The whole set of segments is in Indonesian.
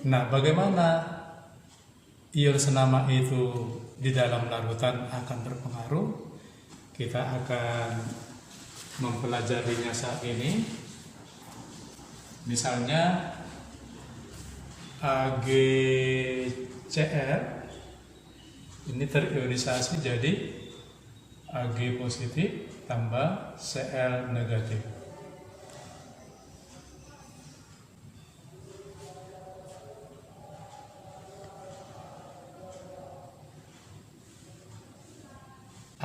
Nah, bagaimana ion senama itu di dalam larutan akan berpengaruh? Kita akan mempelajarinya saat ini. Misalnya AgCl ini terionisasi jadi Ag positif tambah Cl negatif.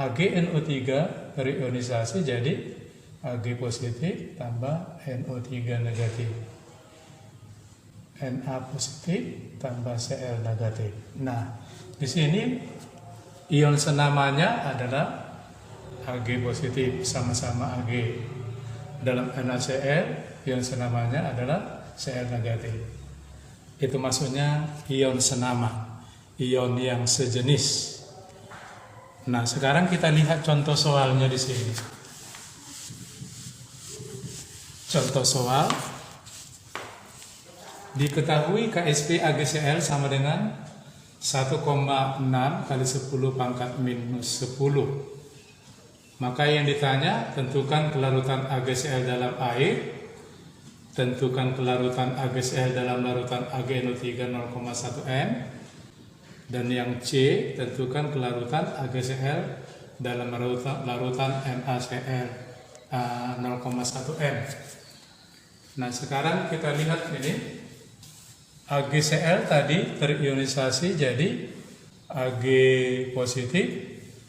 AgNO3 terionisasi jadi Ag positif tambah NO3 negatif. Na positif tambah Cl negatif. Nah, di sini ion senamanya adalah Ag positif, sama-sama Ag. Dalam NaCl, ion senamanya adalah Cl negatif. Itu maksudnya ion senama, ion yang sejenis. Nah, sekarang kita lihat contoh soalnya di sini. Contoh soal, diketahui Ksp AgCl sama dengan 1,6 kali 10 pangkat minus 10. Maka yang ditanya, tentukan kelarutan AgCl dalam air, tentukan kelarutan AgCl dalam larutan AgNO3 0,1 m, dan yang C, tentukan kelarutan AgCl dalam larutan NaCl 0,1 m. Nah, sekarang kita lihat ini. AgCl tadi terionisasi jadi Ag positif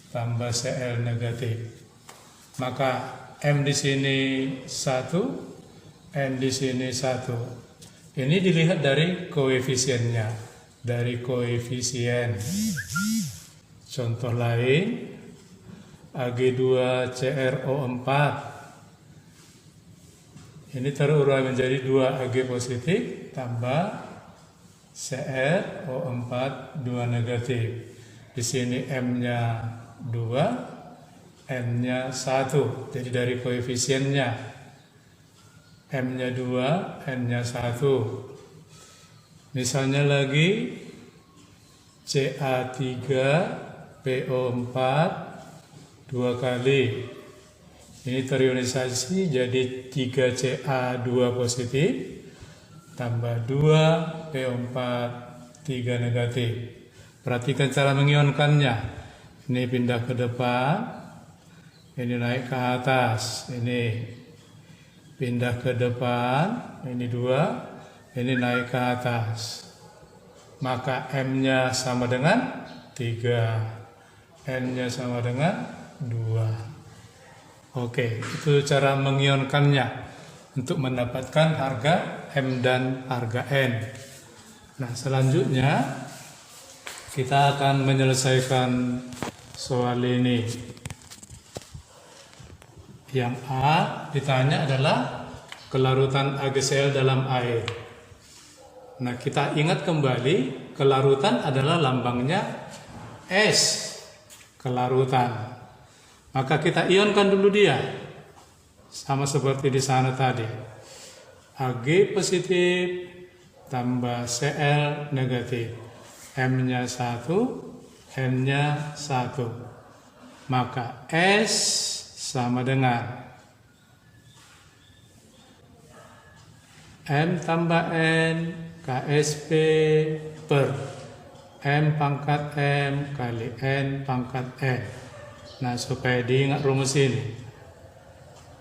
tambah Cl negatif. Maka M di sini 1, N di sini 1. Ini dilihat dari koefisiennya, dari koefisien. Contoh lain, Ag2CrO4. Ini terurai menjadi 2 Ag positif tambah CrO4 2 negatif. Di sini M-nya 2, N-nya 1. Jadi dari koefisiennya M-nya 2, N-nya 1. Misalnya lagi Ca3PO4 2 kali. Ini terionisasi jadi 3Ca2 positif tambah 2 PO4 3 negatif. Perhatikan cara mengionkannya. Ini pindah ke depan, ini naik ke atas, ini pindah ke depan, ini 2, ini naik ke atas. Maka M-nya sama dengan 3, N-nya sama dengan 2. Oke, itu cara mengionkannya untuk mendapatkan harga M dan harga N. Nah, selanjutnya kita akan menyelesaikan soal ini. Yang A ditanya adalah kelarutan AgCl dalam air. Nah, kita ingat kembali, kelarutan adalah lambangnya S, kelarutan. Maka kita ionkan dulu dia. Sama seperti di sana tadi. Ag positif tambah Cl negatif. M-nya 1, N-nya 1. Maka S sama dengan M tambah N Ksp per M pangkat M kali N pangkat N. Nah, supaya diingat rumus ini,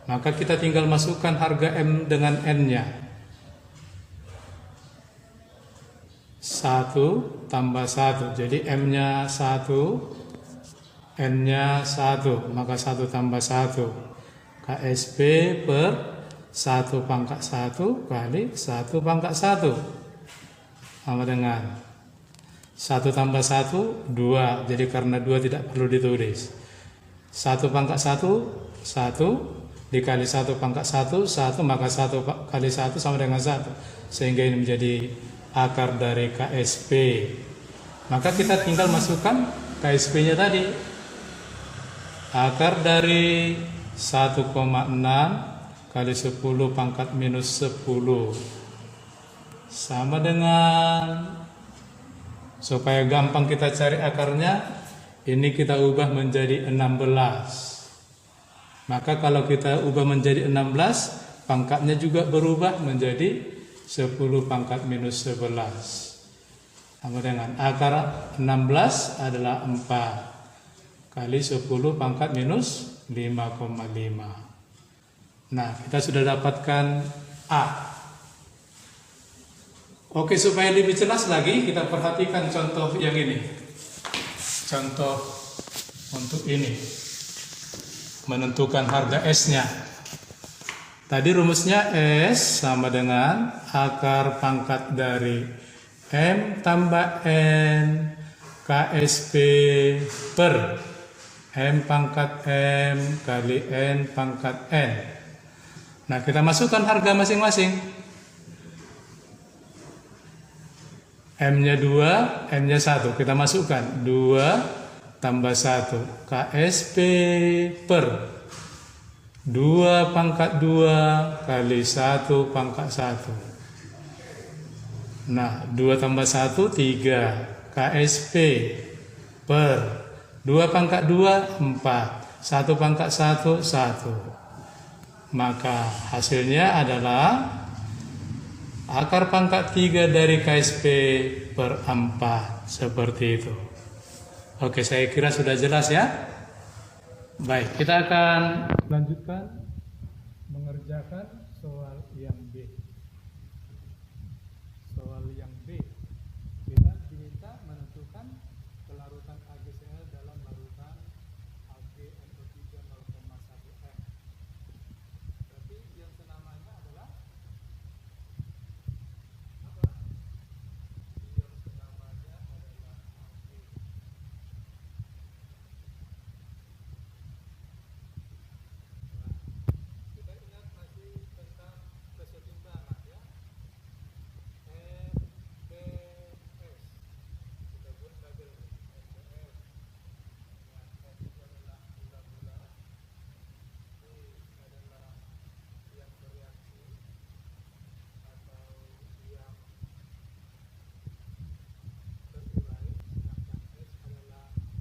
maka kita tinggal masukkan harga M dengan N-nya. 1 tambah 1. Jadi M-nya 1, N-nya 1. Maka 1 tambah 1. Ksp per 1 pangkat 1 kali 1 pangkat 1. Sama dengan 1 tambah 1, 2. Jadi karena 2 tidak perlu ditulis. 1 pangkat 1, 1. Dikali 1 pangkat 1, 1, maka 1 kali 1 sama dengan 1. Sehingga ini menjadi akar dari Ksp. Maka kita tinggal masukkan Ksp-nya tadi. Akar dari 1,6 kali 10 pangkat minus 10. sama dengan, supaya gampang kita cari akarnya, ini kita ubah menjadi 16. Maka kalau kita ubah menjadi 16, pangkatnya juga berubah menjadi 10 pangkat minus 11. Sama dengan akar 16 adalah 4 kali 10 pangkat minus 5,5. Nah, kita sudah dapatkan A. Oke, supaya lebih jelas lagi, kita perhatikan contoh yang ini. Contoh untuk ini. Menentukan harga S-nya. Tadi rumusnya S sama dengan akar pangkat dari M tambah N KSP per M pangkat M kali N pangkat N. Nah, kita masukkan harga masing-masing. M-nya 2, N-nya 1. Kita masukkan 2 tambah 1 KSP per 2 pangkat 2 kali 1 pangkat 1. Nah, 2 tambah 1, 3 KSP per 2 pangkat 2, 4 1 pangkat 1, 1. Maka hasilnya adalah akar pangkat 3 dari KSP per 4. Seperti itu. Oke, saya kira sudah jelas ya. Baik, kita akan lanjutkan mengerjakan soal yang B. Soal yang B, kita diminta menentukan kelarutan AgCl dalam larutan AgNO3 0,1 M. Berarti yang senamanya adalah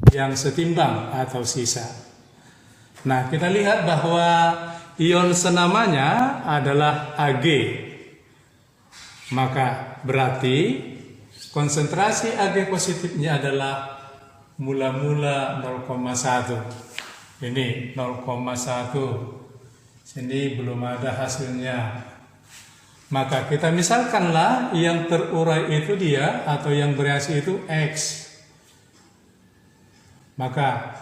yang setimbang atau sisa. Nah, kita lihat bahwa ion senamanya adalah Ag. Maka berarti konsentrasi Ag positifnya adalah mula-mula 0,1. Ini 0,1. Sini belum ada hasilnya. Maka kita misalkanlah yang terurai itu dia atau yang bereaksi itu X. Maka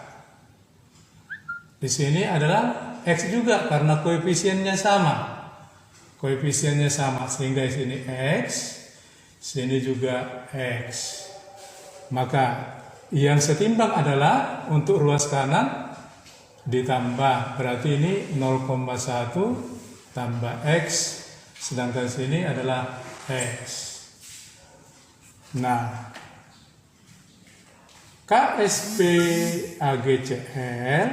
di sini adalah X juga karena koefisiennya sama. Koefisiennya sama sehingga di sini X, sini juga X. Maka yang setimbang adalah untuk ruas kanan ditambah, berarti ini 0,1 tambah X, sedangkan sini adalah X. Nah, KSP AgCl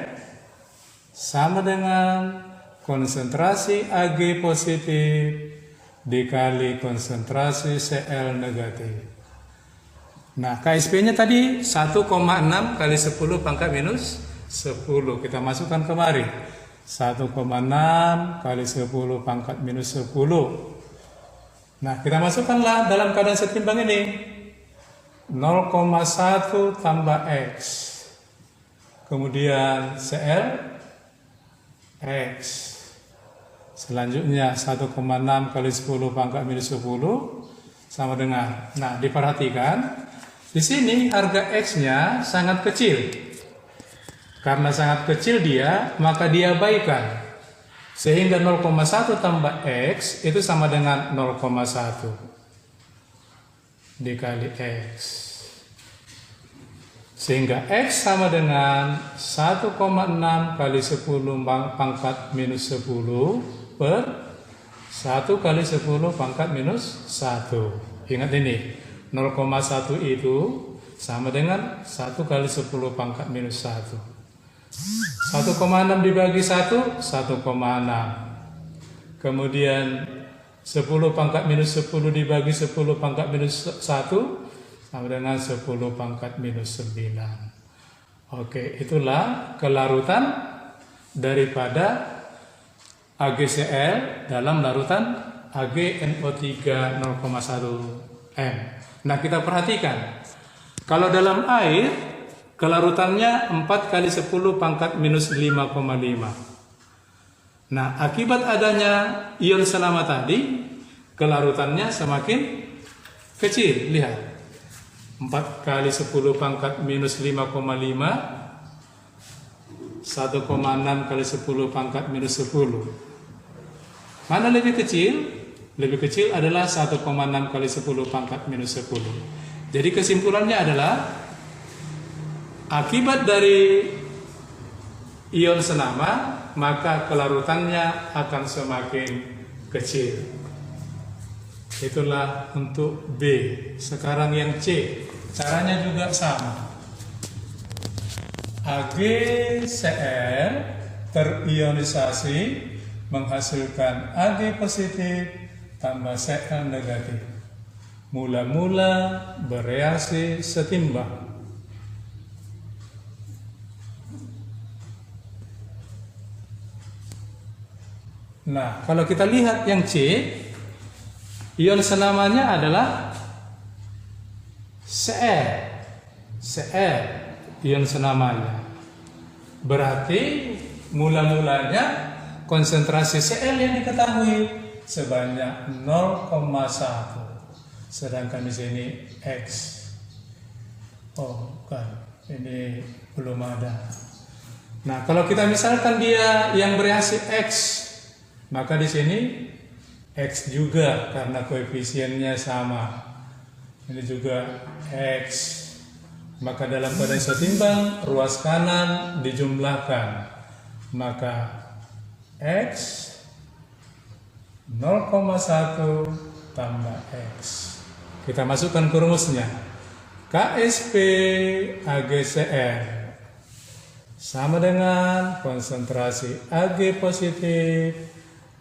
sama dengan konsentrasi Ag positif dikali konsentrasi Cl negatif. Nah, KSP-nya tadi 1,6 kali 10 pangkat minus 10. Kita masukkan kemari. 1,6 kali 10 pangkat minus 10. Nah, kita masukkanlah dalam keadaan setimbang ini. 0,1 tambah X. Kemudian Cl X. Selanjutnya 1,6 kali 10 pangkat minus 10 sama dengan. Nah, diperhatikan di sini harga X-nya sangat kecil. Karena sangat kecil dia, maka diabaikan. Sehingga 0,1 tambah X itu sama dengan 0,1 dikali X. Sehingga X sama dengan 1,6 kali 10 pangkat minus 10 per 1 kali 10 pangkat minus 1. Ingat ini, 0,1 itu sama dengan 1 kali 10 pangkat minus 1. 1,6 dibagi 1, 1,6. Kemudian 10 pangkat minus 10 dibagi 10 pangkat minus 1 sama dengan 10 pangkat minus 9. Oke, itulah kelarutan daripada AgCl dalam larutan AgNO3 0,1 M. Nah, kita perhatikan. Kalau dalam air, kelarutannya 4 kali 10 pangkat minus 5,5. Nah, akibat adanya ion selama tadi, kelarutannya semakin kecil. Lihat, 4 kali 10 pangkat minus 5,5, 1,6 kali 10 pangkat minus 10. Mana lebih kecil? Lebih kecil adalah 1,6 kali 10 pangkat minus 10. Jadi kesimpulannya adalah, akibat dari ion senama, maka kelarutannya akan semakin kecil. Itulah untuk B. Sekarang yang C, caranya juga sama. AgCl terionisasi menghasilkan Ag positif tambah Cl negatif. Mula-mula bereaksi setimbang. Nah, kalau kita lihat yang C, ion senamanya adalah Cl. Cl, ion senamanya. Berarti mula-mulanya konsentrasi Cl yang diketahui sebanyak 0,1. Sedangkan di sini X. Oh, bukan. Ini belum ada. Nah, kalau kita misalkan dia yang bereaksi X, maka di sini X juga karena koefisiennya sama. Ini juga X. Maka dalam keadaan setimbang, ruas kanan dijumlahkan. Maka X 0,1 tambah X. Kita masukkan ke rumusnya. KSP AgCl sama dengan konsentrasi Ag positif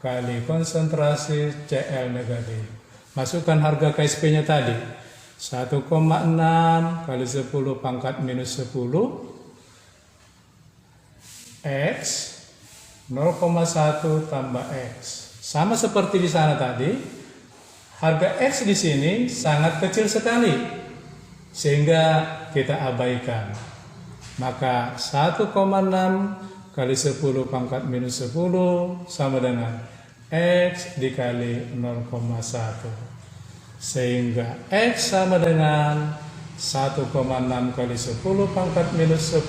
kali konsentrasi Cl negatif. Masukkan harga KSP-nya tadi. 1,6 kali 10 pangkat minus 10 X 0,1 tambah X. Sama seperti di sana tadi, harga X di sini sangat kecil sekali sehingga kita abaikan. Maka 1,6 kali 10 pangkat minus 10 sama dengan X dikali 0,1. Sehingga X sama dengan 1,6 kali 10 pangkat minus 10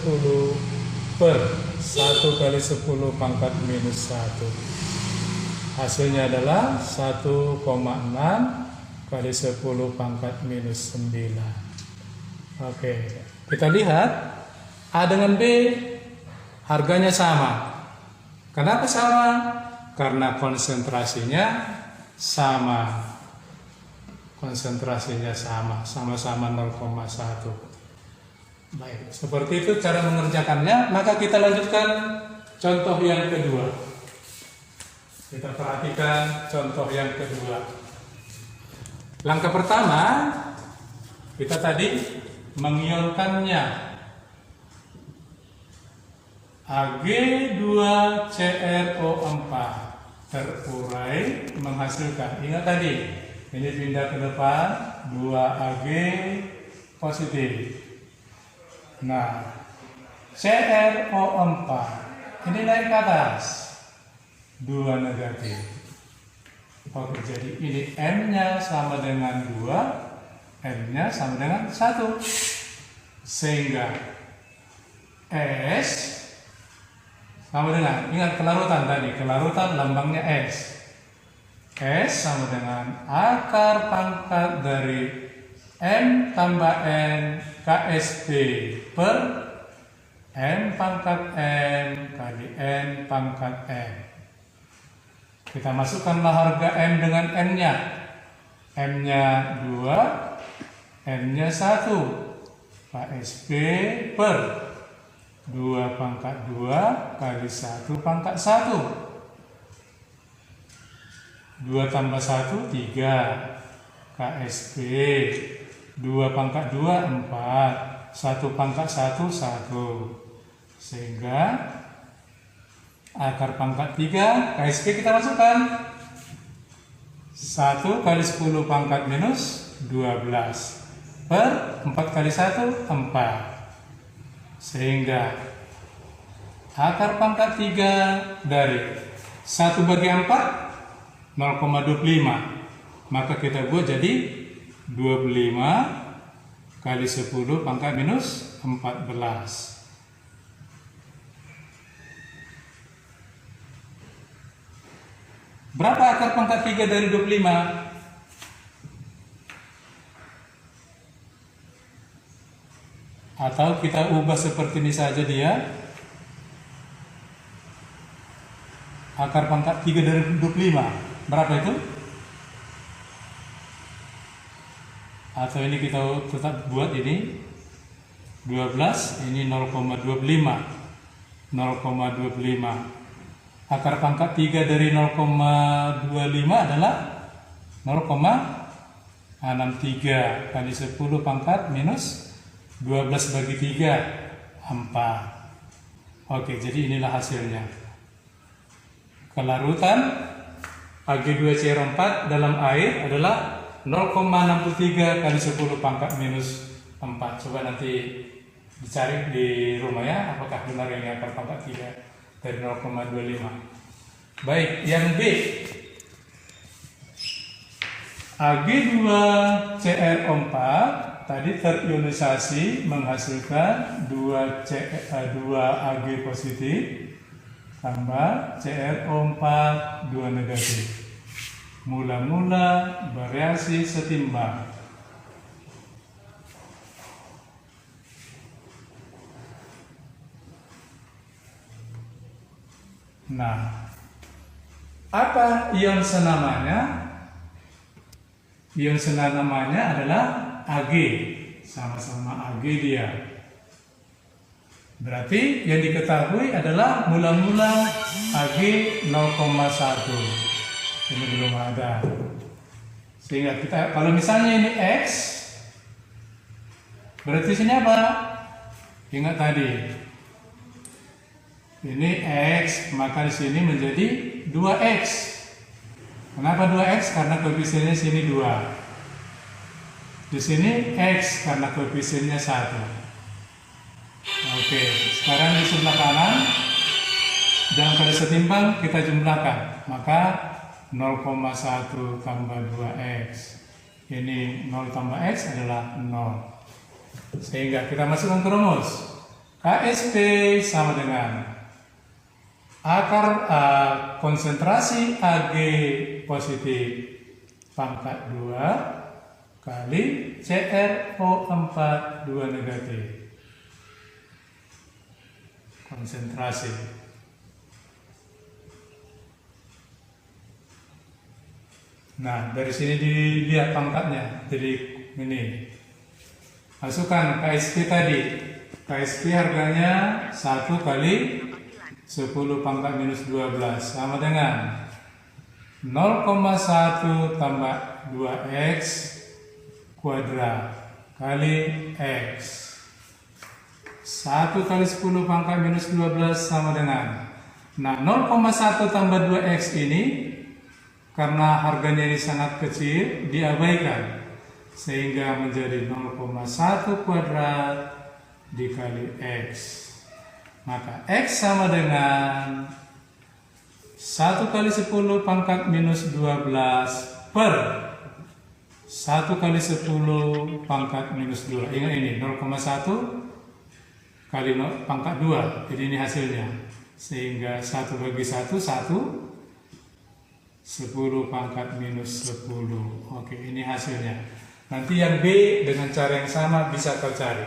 per 1 kali 10 pangkat minus 1. Hasilnya adalah 1,6 kali 10 pangkat minus 9. Oke, kita lihat A dengan B harganya sama. Kenapa sama? Karena konsentrasinya sama. Konsentrasinya sama, sama-sama 0,1. Baik, seperti itu cara mengerjakannya. Maka kita lanjutkan contoh yang kedua. Kita perhatikan contoh yang kedua. Langkah pertama, kita tadi mengionkannya. Ag2CrO4 terurai menghasilkan. Ingat tadi, ini pindah ke depan 2Ag positif. Nah, CrO4 ini naik ke atas 2 negatif. Oke, jadi ini M-nya sama dengan 2, M-nya sama dengan 1. Sehingga S sama dengan, ingat kelarutan tadi, kelarutan lambangnya S. S sama dengan akar pangkat dari M tambah N KSP per M pangkat M kali N pangkat M. Kita masukkanlah harga M dengan N-nya. M-nya 2, N-nya 1. KSP per 2 pangkat 2 kali 1 pangkat 1. 2 tambah 1, 3. KSP 2 pangkat 2, 4. 1 pangkat 1, 1. Sehingga akar pangkat 3, KSP kita masukkan. 1 kali 10 pangkat minus 12. Per 4 kali 1, 4. Sehingga akar pangkat 3 dari 1 bagi 4, 0,25. Maka kita buat jadi 25 kali 10 pangkat minus 14. Berapa akar pangkat 3 dari 25? Atau kita ubah seperti ini saja dia. Akar pangkat 3 dari 25. Berapa itu? Atau ini kita tetap buat ini 12, ini 0,25. 0,25. Akar pangkat 3 dari 0,25 adalah 0,63 kali 10 pangkat minus 12 bagi 3, 4. Oke, jadi inilah hasilnya. Kelarutan Ag2CR4 dalam air adalah 0,63 kali 10 pangkat minus 4. Coba nanti dicari di rumah ya, apakah benar ini akar pangkat 3 dari 0,25. Baik, yang B. Ag2CR4 tadi terionisasi menghasilkan 2 Ag positif tambah CrO4 2 negatif. Mula-mula variasi setimbang. Nah, apa ion senamanya? Ion senamanya adalah Ag, sama-sama Ag dia. Berarti yang diketahui adalah mula-mula Ag 0,1. Ini belum ada. Sehingga kita, kalau misalnya ini X, berarti sini apa? Ingat tadi. Ini X, maka di sini menjadi 2X. Kenapa 2X? Karena koefisiennya sini 2. Di sini X karena koefisiennya 1. Oke, sekarang di sebelah kanan dalam keadaan setimbang kita jumlahkan. Maka 0,1 tambah 2X. Ini 0 tambah X adalah 0. Sehingga kita masukkan ke rumus. KSP sama dengan akar konsentrasi Ag positif pangkat 2 kali CrO4 2 negatif. Konsentrasi. Nah, dari sini dilihat pangkatnya. Jadi ini. Masukkan KSP tadi. KSP harganya 1 kali 10 pangkat minus 12 sama dengan 0,1 tambah 2X kuadrat kali X. 1 kali 10 pangkat minus 12 sama dengan, nah 0,1 tambah 2X ini karena harganya ini sangat kecil diabaikan, sehingga menjadi 0,1 kuadrat dikali X. Maka X sama dengan 1 kali 10 pangkat minus 12 per 1 kali 10 pangkat minus 2. Ingat ini 0,1 kali pangkat 2. Jadi ini hasilnya. Sehingga 1 bagi 1, 1. 10 pangkat minus 10. Oke, ini hasilnya. Nanti yang B dengan cara yang sama bisa kau cari.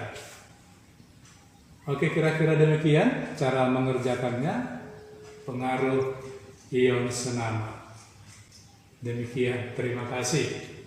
Oke, kira-kira demikian cara mengerjakannya, pengaruh ion senama. Demikian, terima kasih.